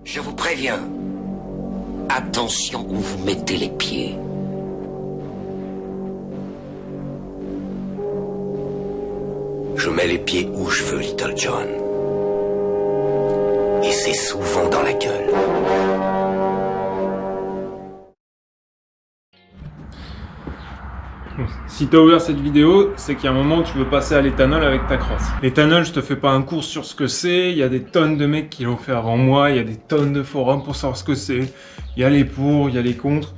Je vous préviens. Attention où vous mettez les pieds. Je mets les pieds où je veux, Little John. Et c'est souvent dans la gueule. Si tu as ouvert cette vidéo, c'est qu'il y a un moment où tu veux passer à l'éthanol avec ta crosse. L'éthanol, je te fais pas un cours sur ce que c'est, il y a des tonnes de mecs qui l'ont fait avant moi, il y a des tonnes de forums pour savoir ce que c'est, il y a les pour, il y a les contre.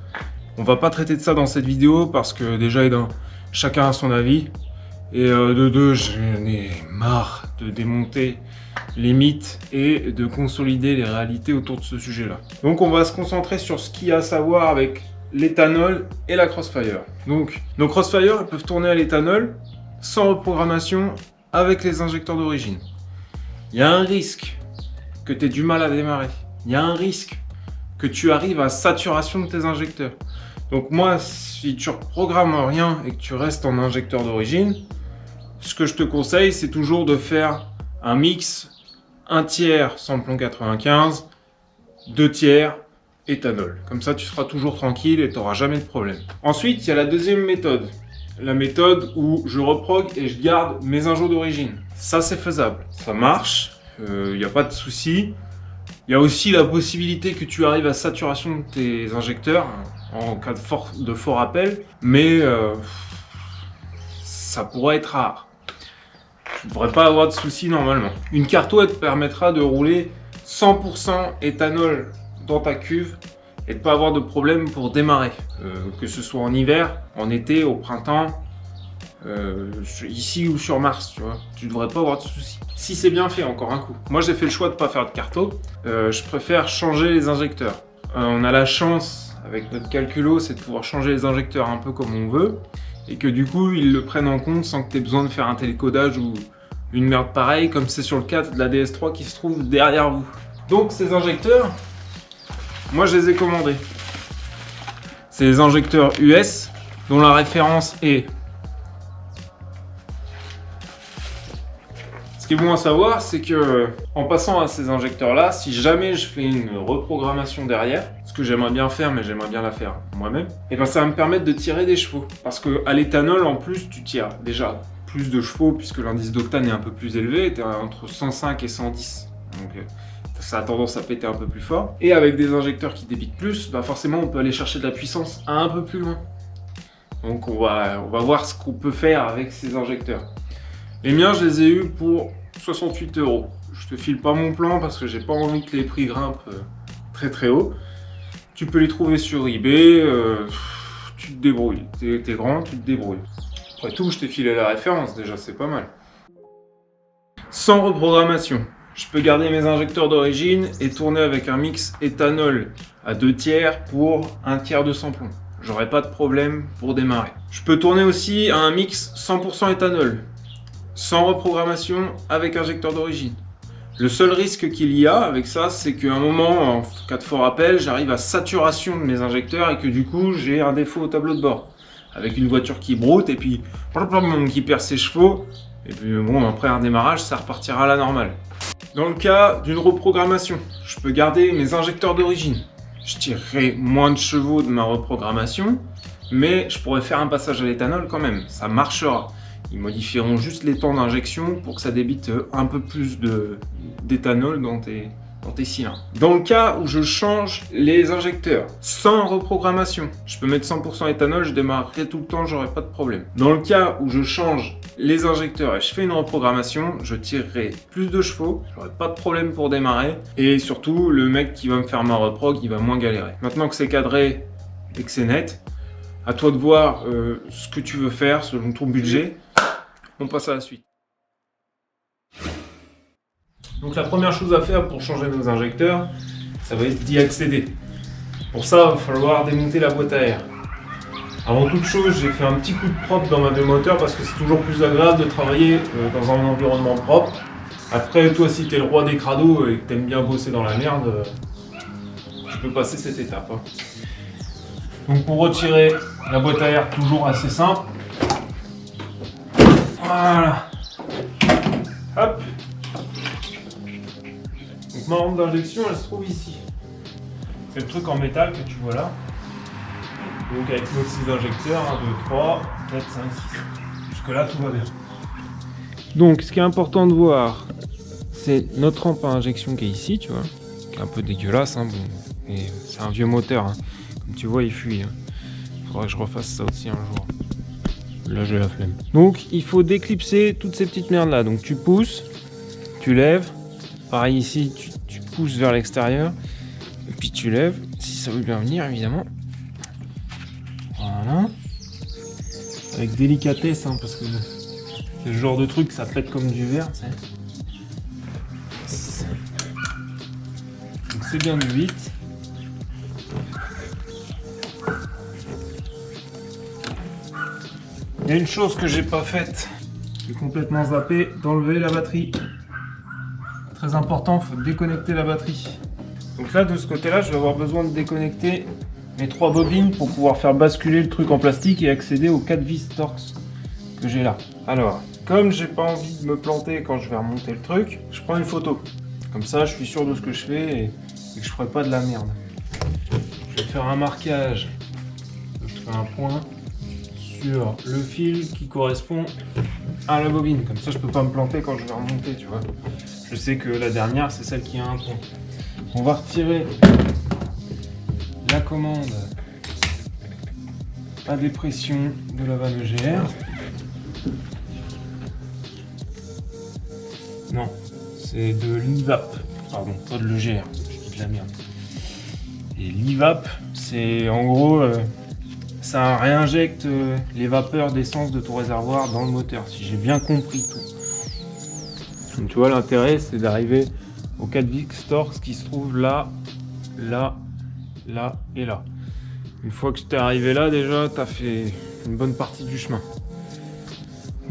On va pas traiter de ça dans cette vidéo parce que déjà, chacun a son avis. Et de deux, j'en ai marre de démonter les mythes et de consolider les réalités autour de ce sujet-là. Donc on va se concentrer sur ce qu'il y a à savoir avec l'éthanol et la Crossfire. Donc, nos Crossfire elles peuvent tourner à l'éthanol sans reprogrammation avec les injecteurs d'origine. Il y a un risque que tu aies du mal à démarrer. Il y a un risque que tu arrives à saturation de tes injecteurs. Donc moi, si tu ne reprogrammes rien et que tu restes en injecteur d'origine, ce que je te conseille, c'est toujours de faire un mix 1/3 samplon 95, 2/3 éthanol. Comme ça, tu seras toujours tranquille et tu n'auras jamais de problème. Ensuite, il y a la deuxième méthode. La méthode où je reprog et je garde mes injos d'origine. Ça, c'est faisable. Ça marche. Il n'y a pas de souci. Il y a aussi la possibilité que tu arrives à saturation de tes injecteurs en cas de fort appel. Mais ça pourrait être rare. Tu ne devrais pas avoir de soucis normalement. Une carto, elle te permettra de rouler 100% éthanol dans ta cuve et de ne pas avoir de problème pour démarrer. Que ce soit en hiver, en été, au printemps, ici ou sur Mars, tu vois. Tu devrais pas avoir de soucis. Si c'est bien fait, encore un coup. Moi, j'ai fait le choix de ne pas faire de carto. Je préfère changer les injecteurs. On a la chance, avec notre calculo, c'est de pouvoir changer les injecteurs un peu comme on veut. Et que du coup, ils le prennent en compte sans que tu aies besoin de faire un télécodage ou une merde pareille, comme c'est sur le cas de la DS3 qui se trouve derrière vous. Donc, ces injecteurs, moi, je les ai commandés. C'est des injecteurs US, dont la référence est... Ce qui est bon à savoir, c'est que en passant à ces injecteurs-là, si jamais je fais une reprogrammation derrière, ce que j'aimerais bien faire, mais j'aimerais bien la faire moi-même, et ben ça va me permettre de tirer des chevaux. Parce qu'à l'éthanol, en plus, tu tires déjà plus de chevaux, puisque l'indice d'octane est un peu plus élevé, tu es entre 105 et 110. Donc ça a tendance à péter un peu plus fort. Et avec des injecteurs qui débitent plus, bah forcément on peut aller chercher de la puissance un peu plus loin. Donc on va voir ce qu'on peut faire avec ces injecteurs. Les miens, je les ai eus pour 68 €. Je te file pas mon plan parce que j'ai pas envie que les prix grimpent très très haut. Tu peux les trouver sur eBay, tu te débrouilles. T'es grand, tu te débrouilles. Après tout, je t'ai filé la référence déjà, c'est pas mal. Sans reprogrammation. Je peux garder mes injecteurs d'origine et tourner avec un mix éthanol à 2/3 pour 1/3 de samplon. J'aurai pas de problème pour démarrer. Je peux tourner aussi à un mix 100% éthanol, sans reprogrammation avec injecteur d'origine. Le seul risque qu'il y a avec ça, c'est qu'à un moment, en cas de fort appel, j'arrive à saturation de mes injecteurs et que du coup, j'ai un défaut au tableau de bord. Avec une voiture qui broute et puis qui perd ses chevaux. Et puis bon, après un démarrage, ça repartira à la normale. Dans le cas d'une reprogrammation, je peux garder mes injecteurs d'origine. Je tirerai moins de chevaux de ma reprogrammation, mais je pourrais faire un passage à l'éthanol quand même, ça marchera. Ils modifieront juste les temps d'injection pour que ça débite un peu plus d'éthanol dans tes cylindres. Dans le cas où je change les injecteurs sans reprogrammation, je peux mettre 100% éthanol, je démarrerai tout le temps, j'aurai pas de problème. Dans le cas où je change les injecteurs et je fais une reprogrammation, je tirerai plus de chevaux, j'aurai pas de problème pour démarrer et surtout le mec qui va me faire ma reprog, il va moins galérer. Maintenant que c'est cadré et que c'est net, à toi de voir ce que tu veux faire selon ton budget. On passe à la suite. Donc la première chose à faire pour changer nos injecteurs, ça va être d'y accéder. Pour ça, il va falloir démonter la boîte à air. Avant toute chose, j'ai fait un petit coup de propre dans ma biomoteur parce que c'est toujours plus agréable de travailler dans un environnement propre. Après, toi, si tu es le roi des crados et que tu aimes bien bosser dans la merde, tu peux passer cette étape. Donc pour retirer la boîte à air, toujours assez simple. Voilà. Hop. Donc Donc ma rampe d'injection, elle se trouve ici. C'est le truc en métal que tu vois là. Donc avec nos 6 injecteurs, 1, 2, 3, 4, 5, 6. Jusque là tout va bien. Donc ce qui est important de voir, c'est notre rampe à injection qui est ici, tu vois. Qui est un peu dégueulasse, hein, bon. Et c'est un vieux moteur, hein. Comme tu vois il fuit. Hein. Faudrait que je refasse ça aussi un jour. Là j'ai la flemme. Donc il faut déclipser toutes ces petites merdes là. Donc tu pousses, tu lèves. Pareil ici, tu pousses vers l'extérieur. Et puis tu lèves, si ça veut bien venir évidemment. Voilà. Avec délicatesse, hein, parce que c'est le genre de truc, ça pète comme du verre, tu sais. Donc c'est bien du 8. Il y a une chose que j'ai pas faite, j'ai complètement zappé, d'enlever la batterie. Très important, il faut déconnecter la batterie. Donc là, de ce côté-là, je vais avoir besoin de déconnecter mes 3 bobines pour pouvoir faire basculer le truc en plastique et accéder aux 4 vis Torx que j'ai là. Alors, comme j'ai pas envie de me planter quand je vais remonter le truc, je prends une photo. Comme ça, je suis sûr de ce que je fais et que je ferai pas de la merde. Je vais faire un marquage. Je fais un point sur le fil qui correspond à la bobine. Comme ça, je peux pas me planter quand je vais remonter, tu vois. Je sais que la dernière, c'est celle qui a un point. On va retirer la commande à dépression de la vanne EGR. Non, c'est de l'IVAP. Pardon, pas de l'EGR, je dis de la merde. Et l'IVAP, c'est en gros, ça réinjecte les vapeurs d'essence de ton réservoir dans le moteur, si j'ai bien compris tout. Donc tu vois, l'intérêt, c'est d'arriver aux 4 vis Torx qui se trouvent là, là, là et là. Une fois que tu es arrivé là, déjà, tu as fait une bonne partie du chemin.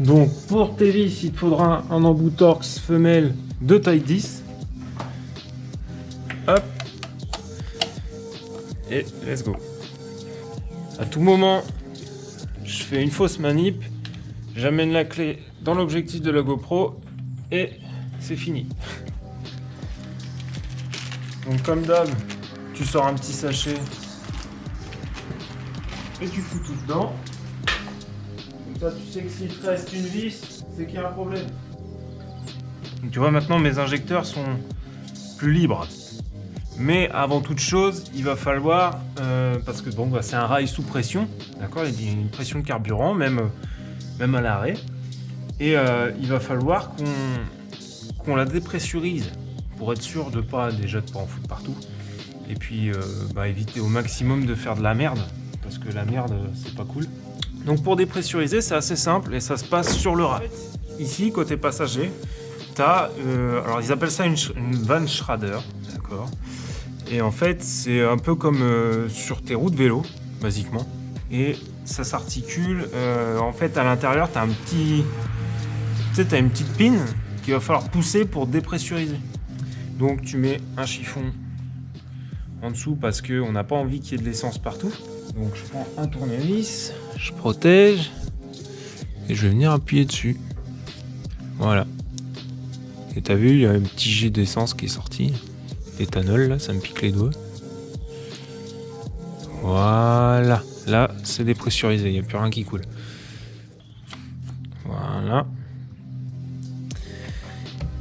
Donc, pour tes vis, il te faudra un embout Torx femelle de taille 10. Hop. Et let's go. À tout moment, je fais une fausse manip, j'amène la clé dans l'objectif de la GoPro et c'est fini. Donc comme d'hab, tu sors un petit sachet et tu fous tout dedans. Comme ça tu sais que s'il te reste une vis, c'est qu'il y a un problème. Donc, tu vois, maintenant mes injecteurs sont plus libres. Mais avant toute chose, il va falloir, parce que bon, bah, c'est un rail sous pression, d'accord, il y a une pression de carburant, même à l'arrêt. Et il va falloir qu'on la dépressurise pour être sûr de pas déjà de pas en foutre partout. Et puis éviter au maximum de faire de la merde, parce que la merde c'est pas cool. Donc pour dépressuriser, c'est assez simple et ça se passe sur le rail. Ici, côté passager, t'as, alors ils appellent ça une vanne Schrader, d'accord. Et en fait, c'est un peu comme sur tes roues de vélo, basiquement. Et ça s'articule. En fait, à l'intérieur, t'as un petit, tu sais, t'as une petite pine qu'il va falloir pousser pour dépressuriser. Donc, tu mets un chiffon en dessous parce que on n'a pas envie qu'il y ait de l'essence partout. Donc, je prends un tournevis, je protège et je vais venir appuyer dessus. Voilà. Et t'as vu, il y a un petit jet d'essence qui est sorti. D'éthanol, là, ça me pique les doigts. Voilà. Là, c'est dépressurisé, il n'y a plus rien qui coule. Voilà.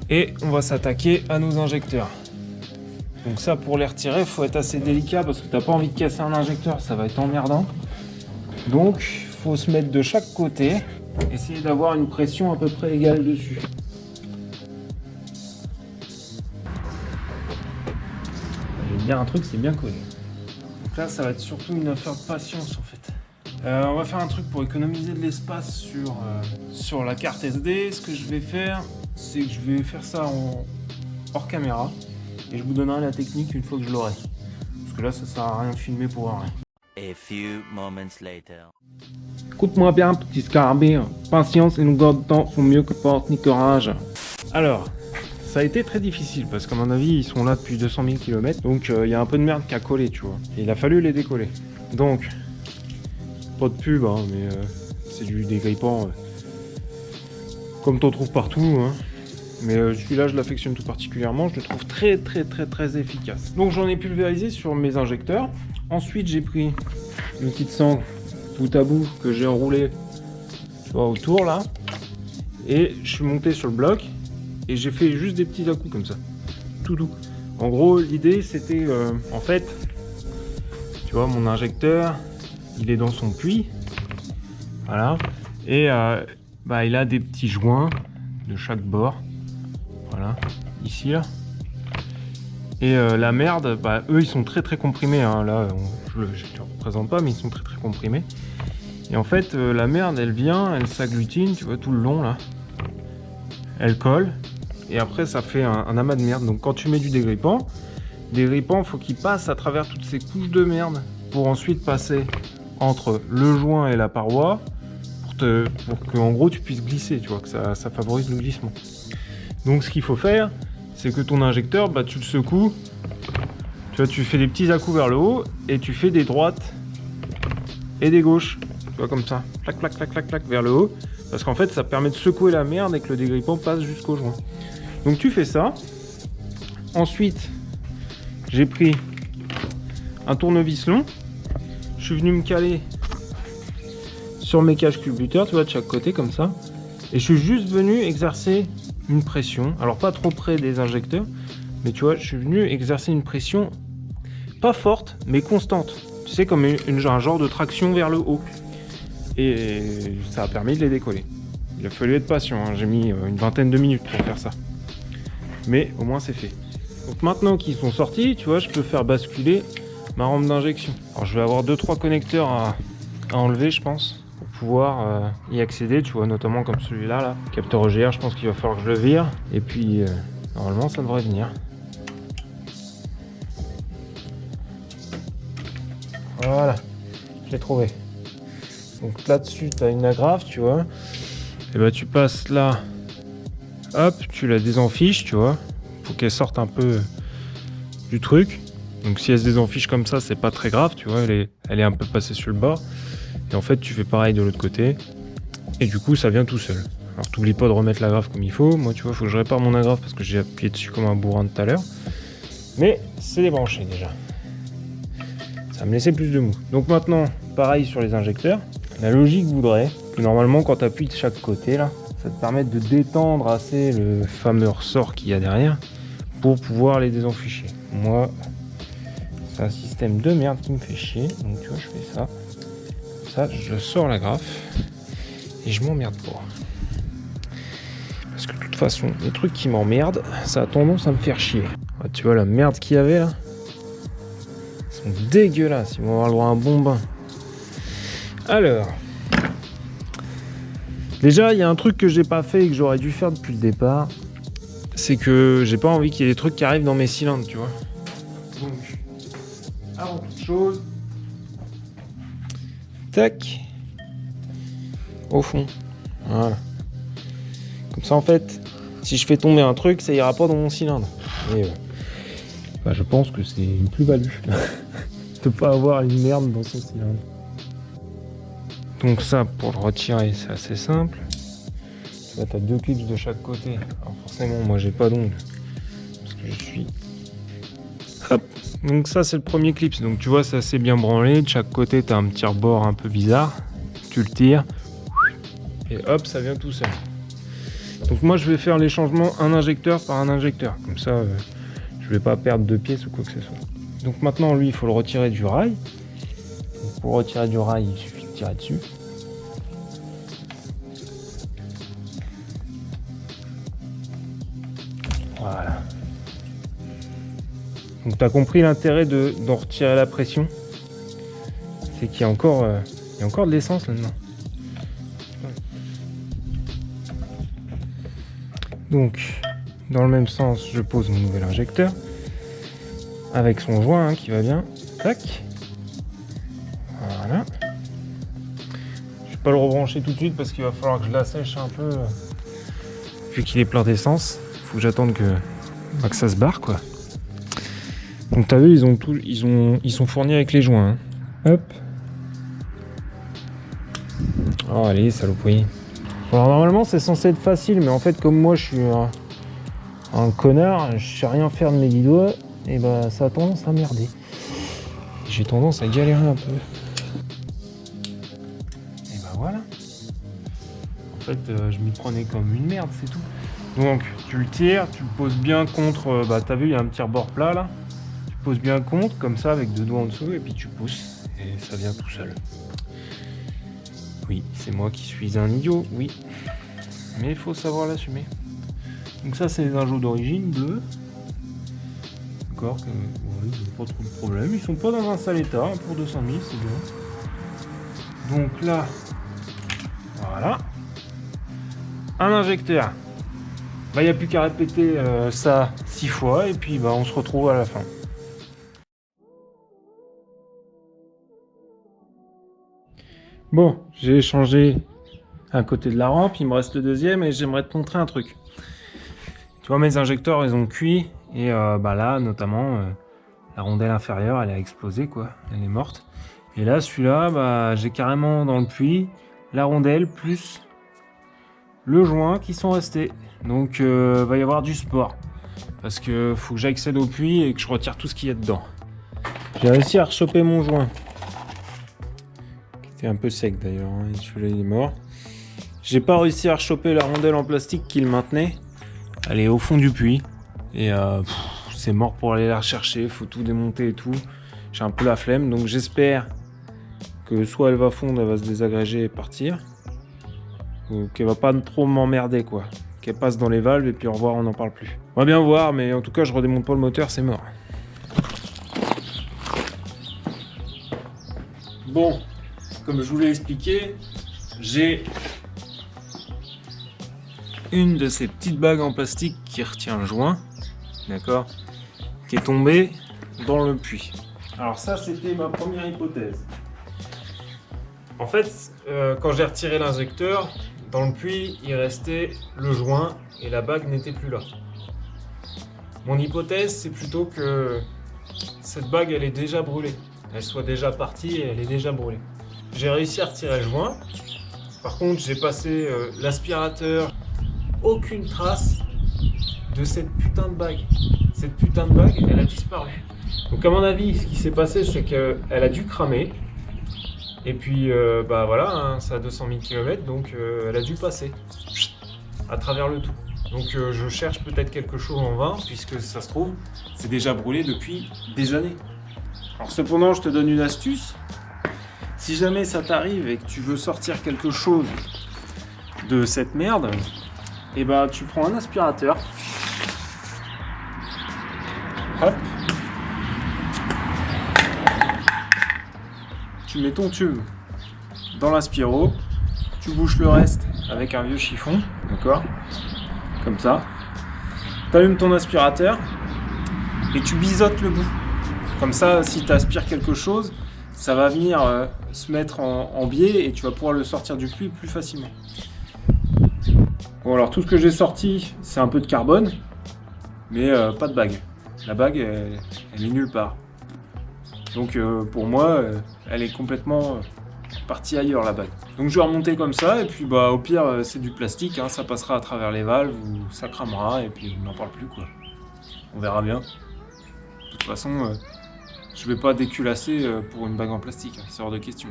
Et on va s'attaquer à nos injecteurs. Donc ça, pour les retirer, il faut être assez délicat parce que t'as pas envie de casser un injecteur, ça va être emmerdant. Donc, il faut se mettre de chaque côté, essayer d'avoir une pression à peu près égale dessus. Bien un truc, c'est bien connu. Donc là, ça va être surtout une affaire de patience en fait. On va faire un truc pour économiser de l'espace sur la carte SD. Ce que je vais faire, c'est que je vais faire ça hors caméra et je vous donnerai la technique une fois que je l'aurai. Parce que là, ça sert à rien de filmer pour rien. A few moments later. Écoute-moi bien, petit scarabée. Patience et longueur de temps font mieux que porte ni que rage. Alors. Ça a été très difficile parce qu'à mon avis ils sont là depuis 200 000 km, donc il y a un peu de merde qui a collé, tu vois. Et il a fallu les décoller. Donc, pas de pub, hein, mais c'est du dégrippant comme t'en trouves partout. Hein. Mais celui-là, je l'affectionne tout particulièrement. Je le trouve très efficace. Donc j'en ai pulvérisé sur mes injecteurs. Ensuite, j'ai pris une petite sangle bout à bout que j'ai enroulé, tu vois, autour là. Et je suis monté sur le bloc et j'ai fait juste des petits à-coups comme ça. Tout doux. En gros, l'idée c'était, en fait, tu vois, mon injecteur, il est dans son puits. Voilà. Et bah, il a des petits joints de chaque bord. Voilà, ici là. Et la merde, bah, eux ils sont très comprimés. Hein. Là, je ne le représente pas, mais ils sont très comprimés. Et en fait, la merde, elle vient, elle s'agglutine, tu vois, tout le long là. Elle colle. Et après, ça fait un amas de merde. Donc quand tu mets du dégrippant, faut qu'il passe à travers toutes ces couches de merde pour ensuite passer entre le joint et la paroi pour que en gros tu puisses glisser, tu vois, que ça favorise le glissement. Donc ce qu'il faut faire, c'est que ton injecteur, bah, tu le secoues, tu vois, tu fais des petits à-coups vers le haut et tu fais des droites et des gauches, tu vois, comme ça, clac vers le haut, parce qu'en fait ça permet de secouer la merde et que le dégrippant passe jusqu'au joint. Donc tu fais ça. Ensuite, j'ai pris un tournevis long, je suis venu me caler sur mes caches culbuteurs, tu vois, de chaque côté comme ça, et je suis juste venu exercer une pression, alors pas trop près des injecteurs, mais tu vois, je suis venu exercer une pression pas forte mais constante, tu sais, comme un genre de traction vers le haut, et ça a permis de les décoller. Il a fallu être patient, hein. J'ai mis une vingtaine de minutes pour faire ça, mais au moins c'est fait. Donc maintenant qu'ils sont sortis, tu vois, je peux faire basculer ma rampe d'injection. Alors je vais avoir 2-3 connecteurs à enlever, je pense, pour pouvoir y accéder, tu vois, notamment comme celui-là, là. Capteur EGR, je pense qu'il va falloir que je le vire. Et puis, normalement, ça devrait venir. Voilà, je l'ai trouvé. Donc là-dessus, tu as une agrafe, tu vois. Et bah tu passes là, hop, tu la désenfiches, tu vois. Faut qu'elle sorte un peu du truc. Donc si elle se désenfiche comme ça, c'est pas très grave, tu vois, elle est un peu passée sur le bord. Et en fait, tu fais pareil de l'autre côté. Et du coup, ça vient tout seul. Alors, t'oublies pas de remettre l'agrafe comme il faut. Moi, tu vois, faut que je répare mon agrafe parce que j'ai appuyé dessus comme un bourrin tout à l'heure. Mais c'est débranché déjà. Ça me laissait plus de mou. Donc maintenant, pareil sur les injecteurs. La logique voudrait que normalement, quand tu appuies de chaque côté, là, ça te permette de détendre assez le fameux ressort qu'il y a derrière pour pouvoir les désenficher. Moi, c'est un système de merde qui me fait chier. Donc, tu vois, je fais ça. Ça, je sors l'agrafe et je m'emmerde pas. Parce que de toute façon, les trucs qui m'emmerdent, ça a tendance à me faire chier. Ah, tu vois la merde qu'il y avait là, ils sont dégueulasses, ils vont avoir le droit à un bon bain. Alors, déjà, il y a un truc que j'ai pas fait et que j'aurais dû faire depuis le départ, c'est que j'ai pas envie qu'il y ait des trucs qui arrivent dans mes cylindres, tu vois. Donc, avant toute chose, tac, au fond, voilà. Comme ça, en fait, si je fais tomber un truc, ça ira pas dans mon cylindre. Et bah, je pense que c'est une plus-value de pas avoir une merde dans son cylindre. Donc ça, pour le retirer, c'est assez simple. Là, tu as 2 clips de chaque côté. Alors forcément, moi, j'ai pas d'ongles parce que je suis... Hop. Donc ça, c'est le premier clip. Donc tu vois, c'est assez bien branlé. De chaque côté, tu as un petit rebord un peu bizarre. Tu le tires. Et hop, ça vient tout seul. Donc moi, je vais faire les changements un injecteur par un injecteur. Comme ça, je vais pas perdre de pièces ou quoi que ce soit. Donc maintenant, lui, il faut le retirer du rail. Donc, pour retirer du rail, il suffit de tirer dessus. Voilà. Donc tu as compris l'intérêt d'en retirer la pression. C'est qu'il y a encore de l'essence là-dedans. Donc, dans le même sens, je pose mon nouvel injecteur avec son joint hein, qui va bien. Tac. Voilà. Je vais pas le rebrancher tout de suite parce qu'il va falloir que je l'assèche un peu. Vu qu'il est plein d'essence, il faut que j'attende que ça se barre quoi. Donc t'as vu, ils sont fournis avec les joints. Hein. Hop. Oh allez, saloperie. Alors normalement c'est censé être facile, mais en fait comme moi je suis un connard, je sais rien faire de mes 10 doigts, et bah ça a tendance à merder. J'ai tendance à galérer un peu. Et bah voilà. En fait, je m'y prenais comme une merde, c'est tout. Donc, tu le tires, tu le poses bien contre... bah t'as vu, il y a un petit rebord plat là. Tu poses bien contre, comme ça, avec 2 doigts en dessous, et puis tu pousses, et ça vient tout seul. Oui, c'est moi qui suis un idiot, oui. Mais il faut savoir l'assumer. Donc ça, c'est les injos d'origine de... D'accord, ouais, pas trop de problème. Ils sont pas dans un sale état, hein, pour 200 000, c'est bien. Donc là, voilà. Un injecteur. Bah, il n'y a plus qu'à répéter ça 6 fois, et puis bah, on se retrouve à la fin. Bon, j'ai changé un côté de la rampe, il me reste le deuxième et j'aimerais te montrer un truc. Tu vois, mes injecteurs, ils ont cuit et bah là, notamment, la rondelle inférieure, elle a explosé, quoi. Elle est morte. Et là, celui-là, bah, j'ai carrément dans le puits la rondelle plus le joint qui sont restés. Donc, va y avoir du sport. Parce que faut que j'accède au puits et que je retire tout ce qu'il y a dedans. J'ai réussi à rechoper mon joint. Qui était un peu sec d'ailleurs, hein. Celui-là, il est mort. J'ai pas réussi à rechoper la rondelle en plastique qui le maintenait. Elle est au fond du puits. Et c'est mort pour aller la rechercher. Faut tout démonter et tout. J'ai un peu la flemme. Donc j'espère que soit elle va fondre, elle va se désagréger et partir. Ou qu'elle va pas trop m'emmerder, quoi. Qu'elle passe dans les valves et puis au revoir, on n'en parle plus. On va bien voir, mais en tout cas, je redémonte pas le moteur, c'est mort. Bon, comme je vous l'ai expliqué, j'ai une de ces petites bagues en plastique qui retient le joint, d'accord, qui est tombée dans le puits. Alors ça, c'était ma première hypothèse. En fait, quand j'ai retiré l'injecteur, dans le puits, il restait le joint et la bague n'était plus là. Mon hypothèse, c'est plutôt que cette bague, elle est déjà brûlée. Elle soit déjà partie et elle est déjà brûlée. J'ai réussi à retirer le joint. Par contre, j'ai passé l'aspirateur. Aucune trace de cette putain de bague. Cette putain de bague, elle a disparu. Donc à mon avis, ce qui s'est passé, c'est qu'elle a dû cramer. Et puis, bah voilà, hein, ça a 200 000 km, donc elle a dû passer à travers le tout. Donc je cherche peut-être quelque chose en vain, puisque ça se trouve, c'est déjà brûlé depuis des années. Alors cependant, je te donne une astuce. Si jamais ça t'arrive et que tu veux sortir quelque chose de cette merde, et bah tu prends un aspirateur. Hop. Tu mets ton tube dans l'aspiro, tu bouches le reste avec un vieux chiffon, d'accord? Comme ça. Tu allumes ton aspirateur et tu biseautes le bout. Comme ça, si tu aspires quelque chose, ça va venir se mettre en biais et tu vas pouvoir le sortir du puits plus facilement. Bon, alors tout ce que j'ai sorti, c'est un peu de carbone, mais pas de bague. La bague, elle est nulle part. Donc pour moi, elle est complètement partie ailleurs, la bague. Donc je vais remonter comme ça, et puis bah au pire, c'est du plastique, hein, ça passera à travers les valves, ou ça cramera, et puis on n'en parle plus, quoi. On verra bien. De toute façon, je vais pas déculasser pour une bague en plastique, hein, c'est hors de question.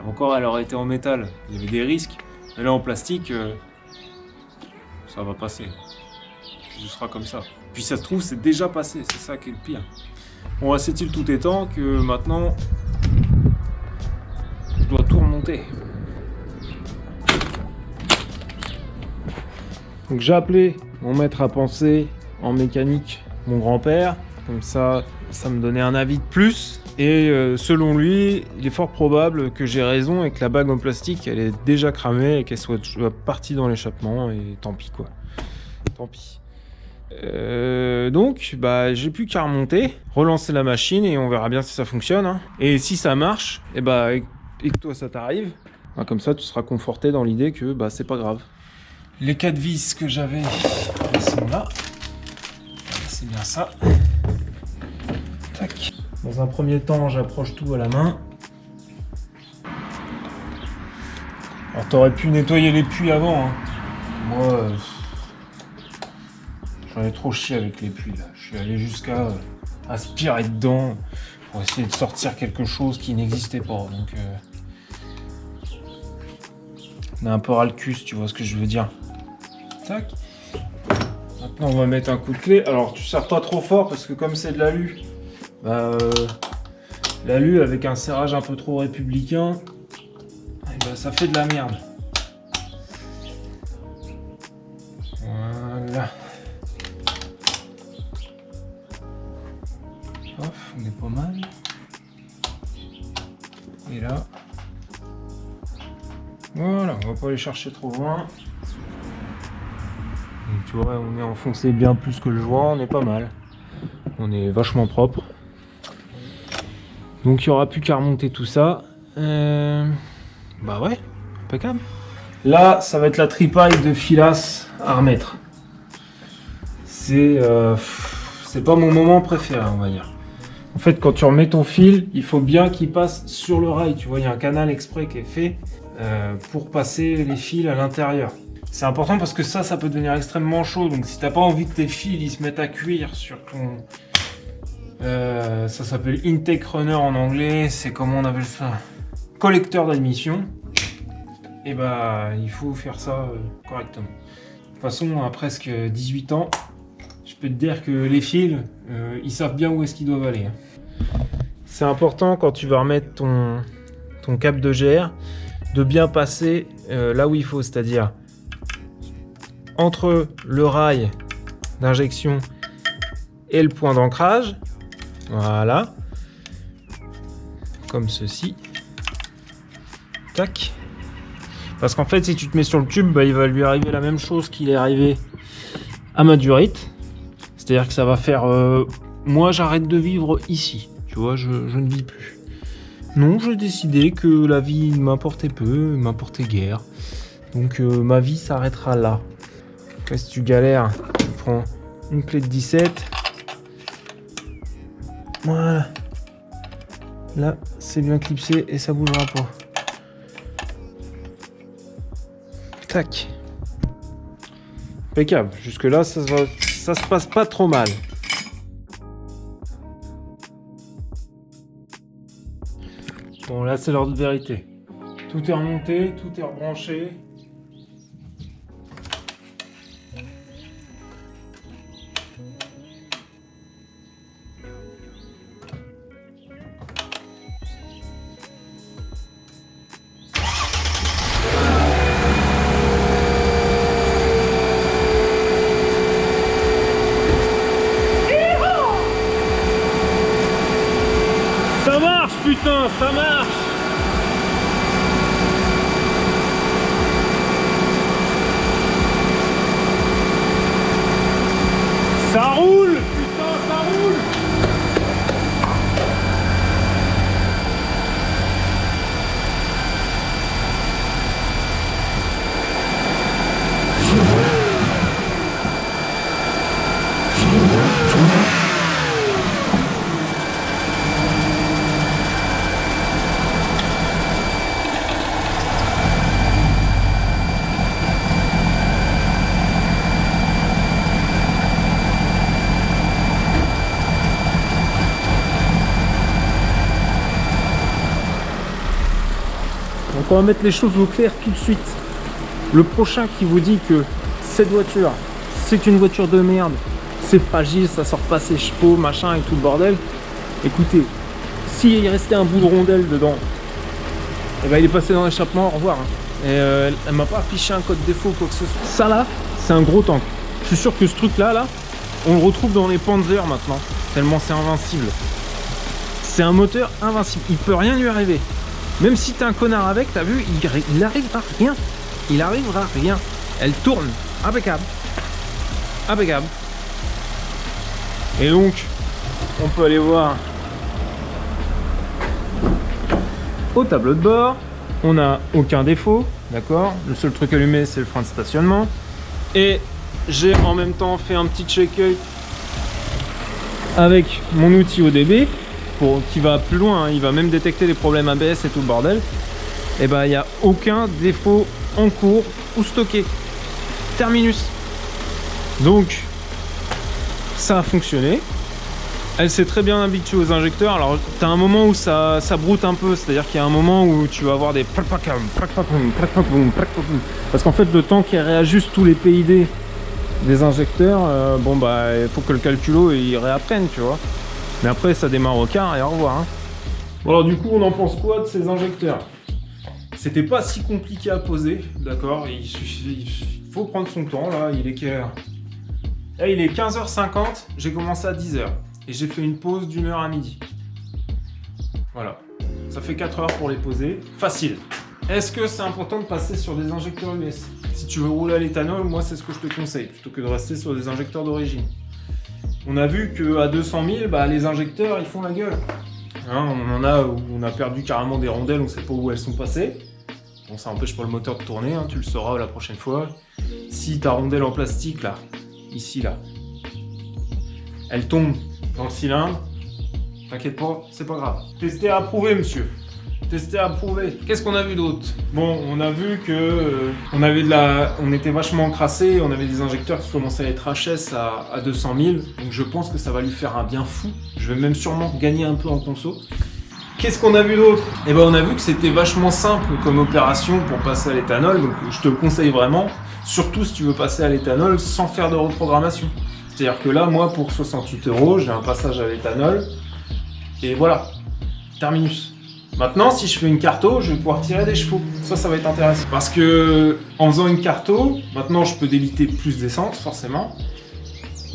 Encore, elle aurait été en métal, il y avait des risques, mais là en plastique, ça va passer. Ce sera comme ça. Puis ça se trouve, c'est déjà passé, c'est ça qui est le pire. Bon, c'est-il tout étant que maintenant, je dois tout remonter. Donc j'ai appelé mon maître à penser en mécanique, mon grand-père. Comme ça, ça me donnait un avis de plus. Et selon lui, il est fort probable que j'ai raison et que la bague en plastique, elle est déjà cramée et qu'elle soit partie dans l'échappement. Et tant pis, quoi. Tant pis. Donc, bah, j'ai plus qu'à remonter, relancer la machine et on verra bien si ça fonctionne, hein. Et si ça marche, et que toi ça t'arrive, bah, comme ça tu seras conforté dans l'idée que bah, c'est pas grave. Les 4 vis que j'avais, elles sont là. C'est bien ça. Tac. Dans un premier temps, j'approche tout à la main. Alors t'aurais pu nettoyer les puits avant, hein. Moi, J'en ai trop chié avec les puits là. Je suis allé jusqu'à aspirer dedans pour essayer de sortir quelque chose qui n'existait pas. Donc on a un peu ras le cul, si tu vois ce que je veux dire. Tac. Maintenant on va mettre un coup de clé. Alors tu serres pas trop fort parce que comme c'est de l'alu, l'alu avec un serrage un peu trop républicain, ça fait de la merde. Voilà. Hop, on est pas mal. Et là. Voilà, on va pas aller chercher trop loin. Donc, tu vois, on est enfoncé bien plus que le joint, on est pas mal. On est vachement propre. Donc il n'y aura plus qu'à remonter tout ça. Bah ouais, impeccable. Là, ça va être la tripaille de filasse à remettre. C'est pas mon moment préféré, on va dire. En fait, quand tu remets ton fil, il faut bien qu'il passe sur le rail. Tu vois, il y a un canal exprès qui est fait pour passer les fils à l'intérieur. C'est important parce que ça peut devenir extrêmement chaud. Donc si t'as pas envie que tes fils ils se mettent à cuire sur ton... ça s'appelle intake runner en anglais. C'est comment on appelle ça? Collecteur d'admission. Et bah il faut faire ça correctement. De toute façon, à presque 18 ans, je peux te dire que les fils, ils savent bien où est-ce qu'ils doivent aller. C'est important quand tu vas remettre ton câble de GR de bien passer là où il faut, c'est-à-dire entre le rail d'injection et le point d'ancrage. Voilà. Comme ceci. Tac. Parce qu'en fait, si tu te mets sur le tube, bah, il va lui arriver la même chose qu'il est arrivé à ma durite. C'est-à-dire que ça va faire... moi, j'arrête de vivre ici. Tu vois, je ne vis plus. Non, j'ai décidé que la vie m'importait peu, m'importait guère. Donc, ma vie s'arrêtera là. Après, si tu galères, tu prends une clé de 17. Voilà. Là, c'est bien clipsé et ça bougera pas. Tac. Impeccable. Jusque là, ça se passe pas trop mal. Bon, là, c'est l'heure de vérité. Tout est remonté, tout est rebranché. Ça marche, putain, ça marche! Ça roule! Putain, ça roule! Donc on va mettre les choses au clair tout de suite. Le prochain qui vous dit que cette voiture, c'est une voiture de merde, c'est fragile, ça sort pas ses chevaux, machin et tout le bordel. Écoutez, s'il restait un bout de rondelle dedans, et ben il est passé dans l'échappement, au revoir. Et elle m'a pas affiché un code défaut ou quoi que ce soit. Ça là, c'est un gros tank. Je suis sûr que ce truc là, on le retrouve dans les Panzer maintenant, tellement c'est invincible. C'est un moteur invincible, il peut rien lui arriver. Même si t'es un connard avec, t'as vu, il arrivera rien. Il arrivera rien. Elle tourne. Impeccable. Impeccable. Et donc, on peut aller voir au tableau de bord. On n'a aucun défaut, d'accord. Le seul truc allumé, c'est le frein de stationnement. Et j'ai en même temps fait un petit check-up avec mon outil ODB. Qui va plus loin, hein. Il va même détecter les problèmes ABS et tout le bordel. Et ben il n'y a aucun défaut en cours ou stocké. Terminus. Donc ça a fonctionné. Elle s'est très bien habituée aux injecteurs. Alors, t'as un moment où ça broute un peu, c'est-à-dire qu'il y a un moment où tu vas avoir des parce qu'en fait, le temps qu'elle réajuste tous les PID des injecteurs, bon bah, il faut que le calculo il réapprenne, tu vois. Mais après, ça démarre au quart et au revoir. Hein. Bon, alors du coup, on en pense quoi de ces injecteurs? C'était pas si compliqué à poser, d'accord. Il faut prendre son temps, là. Il est quelle heure? Là, il est 15h50, j'ai commencé à 10h. Et j'ai fait une pause d'1 heure à midi. Voilà. Ça fait 4 heures pour les poser. Facile. Est-ce que c'est important de passer sur des injecteurs US? Si tu veux rouler à l'éthanol, moi c'est ce que je te conseille, plutôt que de rester sur des injecteurs d'origine. On a vu qu'à 200 000, bah, les injecteurs ils font la gueule. Hein, on en a où on a perdu carrément des rondelles, on ne sait pas où elles sont passées. Bon, ça empêche pas le moteur de tourner, hein, tu le sauras la prochaine fois. Si ta rondelle en plastique là, ici là, elle tombe dans le cylindre, t'inquiète pas, c'est pas grave. Tester à approuver, monsieur. Tester à approuver. Qu'est-ce qu'on a vu d'autre? Bon, on a vu que on était vachement encrassé, on avait des injecteurs qui commençaient à être HS à 200 000, donc je pense que ça va lui faire un bien fou. Je vais même sûrement gagner un peu en conso. Qu'est-ce qu'on a vu d'autre? Eh ben, on a vu que c'était vachement simple comme opération pour passer à l'éthanol, donc je te le conseille vraiment, surtout si tu veux passer à l'éthanol sans faire de reprogrammation. C'est-à-dire que là, moi, pour 68 €, j'ai un passage à l'éthanol. Et voilà, terminus. Maintenant, si je fais une carto, je vais pouvoir tirer des chevaux. Ça va être intéressant. Parce que en faisant une carto, maintenant, je peux débiter plus d'essence, forcément.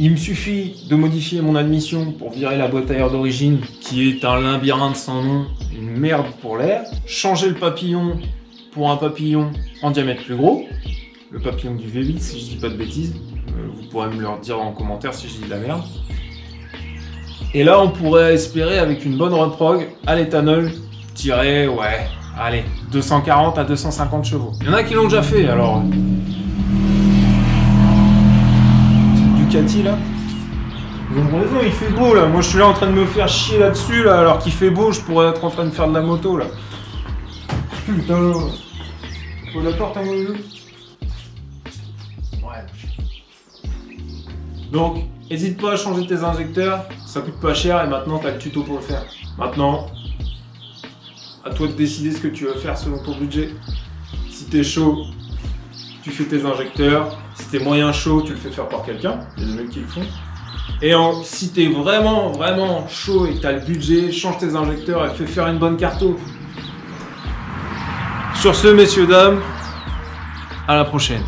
Il me suffit de modifier mon admission pour virer la boîte à air d'origine, qui est un labyrinthe sans nom, une merde pour l'air. Changer le papillon pour un papillon en diamètre plus gros. Le papillon du V8, si je dis pas de bêtises. Vous pourrez me le dire en commentaire si je dis de la merde. Et là, on pourrait espérer, avec une bonne reprog, à l'éthanol, tirer, ouais, allez, 240 à 250 chevaux. Il y en a qui l'ont déjà fait, alors. Ducati, là. Ils ont raison, il fait beau, là. Moi, je suis là en train de me faire chier là-dessus, là, alors qu'il fait beau, je pourrais être en train de faire de la moto, là. Putain, là. Faut la porte, hein, mon jeu. Donc, n'hésite pas à changer tes injecteurs, ça coûte pas cher et maintenant tu as le tuto pour le faire. Maintenant, à toi de décider ce que tu veux faire selon ton budget. Si t'es chaud, tu fais tes injecteurs. Si t'es moyen chaud, tu le fais faire par quelqu'un. Il y a des mecs qui le font. Et si t'es vraiment chaud et que t'as le budget, change tes injecteurs et fais faire une bonne carto. Sur ce, messieurs, dames, à la prochaine.